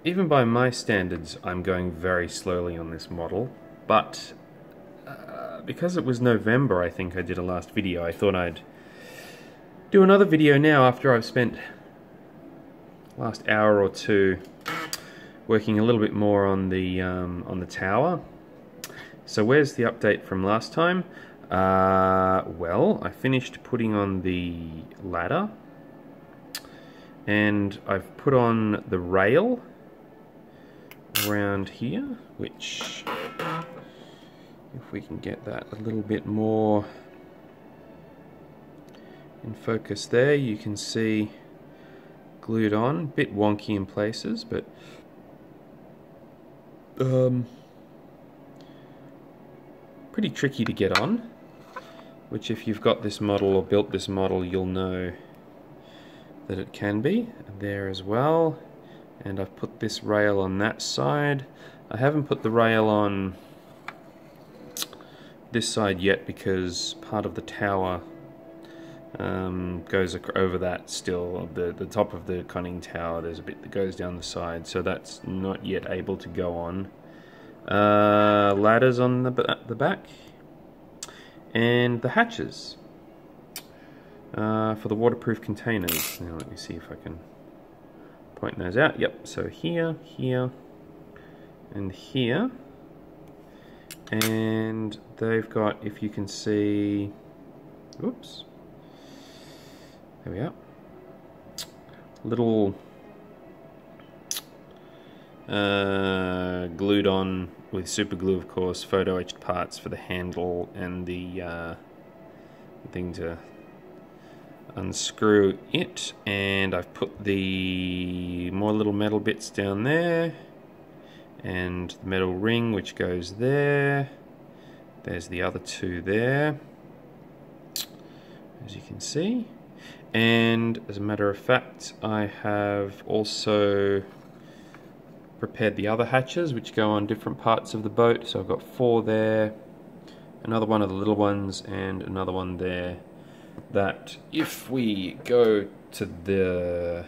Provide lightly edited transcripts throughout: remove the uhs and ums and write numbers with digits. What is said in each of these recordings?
even by my standards, I'm going very slowly on this model, but because it was November, I think I did a last video, I thought I'd do another video now after I've spent last hour or two working a little bit more on the tower. So where's the update from last time? Well, I finished putting on the ladder, and I've put on the rail around here, which, if we can get that a little bit more in focus there, you can see glued on, a bit wonky in places, but pretty tricky to get on, which if you've got this model or built this model, you'll know that it can be. There as well, and I've put this rail on that side. I haven't put the rail on this side yet because part of the tower goes over that still. The top of the conning tower, there's a bit that goes down the side, so that's not yet able to go on. Ladders on the back, and the hatches for the waterproof containers. Now let me see if I can point those out. Yep, so here, here, and here. And they've got, if you can see, oops, there we are, little glued on with super glue, of course, photo etched parts for the handle and the thing to unscrew it. And I've put the more little metal bits down there, and the metal ring which goes there. There's the other two there, as you can see. And as a matter of fact, I have also prepared the other hatches which go on different parts of the boat. So I've got 4 there, another one of the little ones, and another one there, that if we go to the,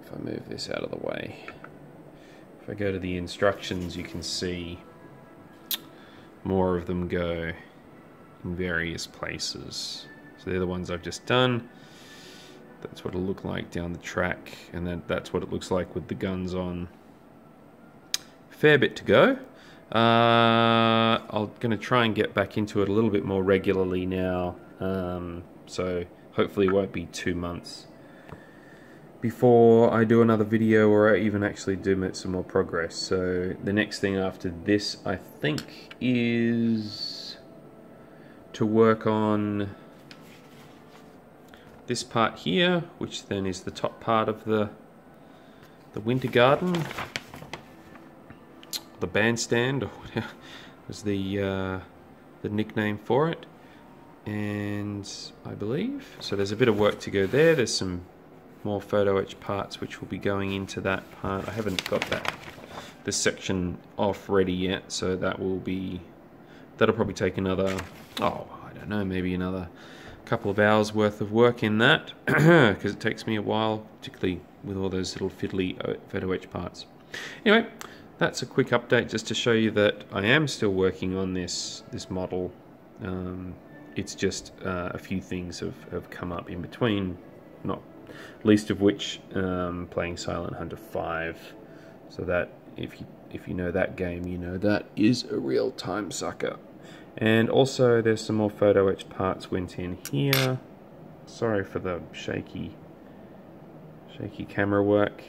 if I move this out of the way, if I go to the instructions, you can see more of them go in various places. So they're the ones I've just done. That's what it'll look like down the track, and then that's what it looks like with the guns on. Fair bit to go. I'm going to try and get back into it a little bit more regularly now, so hopefully it won't be 2 months before I do another video, or I even actually do some more progress. So the next thing after this, I think, is to work on this part here, which then is the top part of the winter garden, the bandstand, or whatever was the nickname for it. And I believe so. There's a bit of work to go there. There's some more photo etch parts which will be going into that part. I haven't got this section off ready yet, so that'll probably take another, oh, I don't know, maybe another couple of hours worth of work in that, because it takes me a while, particularly with all those little fiddly photo etch parts. Anyway, that's a quick update just to show you that I am still working on this model. It's just a few things have come up in between, not least of which playing Silent Hunter 5. So that, if you know that game, you know that is a real time sucker. And also there's some more photo etched parts went in here. Sorry for the shaky camera work.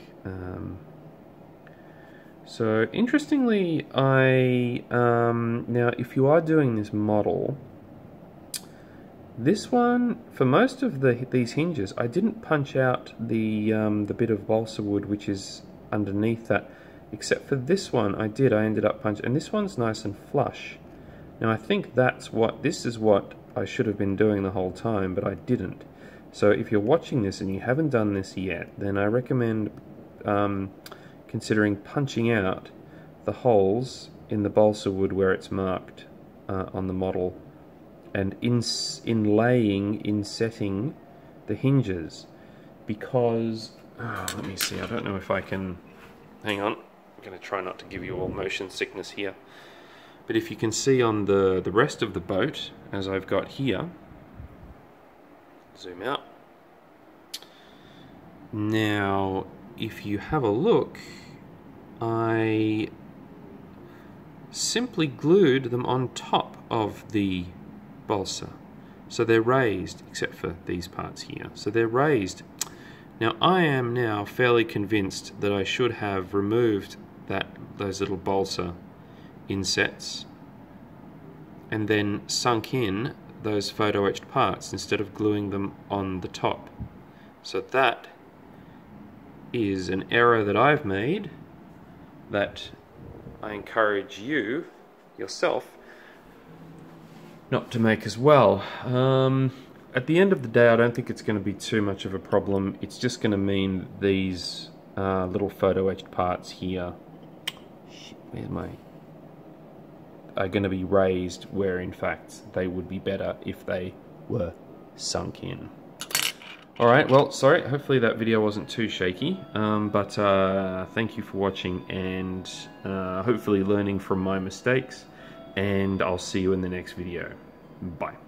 So interestingly, now if you are doing this model, this one, for most of these hinges, I didn't punch out the bit of balsa wood which is underneath that, except for this one I did. I ended up punching, and this one's nice and flush. Now I think this is what I should have been doing the whole time, but I didn't. So if you're watching this and you haven't done this yet, then I recommend considering punching out the holes in the balsa wood where it's marked on the model, and insetting the hinges, because let me see, I don't know if I can hang on, I'm going to try not to give you all motion sickness here. But if you can see on the rest of the boat, as I've got here, zoom out. Now, if you have a look, I simply glued them on top of the balsa. So they're raised, except for these parts here. So they're raised. Now I am now fairly convinced that I should have removed those little balsa insets and then sunk in those photo etched parts instead of gluing them on the top. So that is an error that I've made that I encourage you yourself not to make as well. At the end of the day, I don't think it's going to be too much of a problem. It's just going to mean these little photo etched parts here, are going to be raised, where in fact they would be better if they were sunk in. Alright, well, sorry, hopefully that video wasn't too shaky, but thank you for watching, and hopefully learning from my mistakes, and I'll see you in the next video. Bye.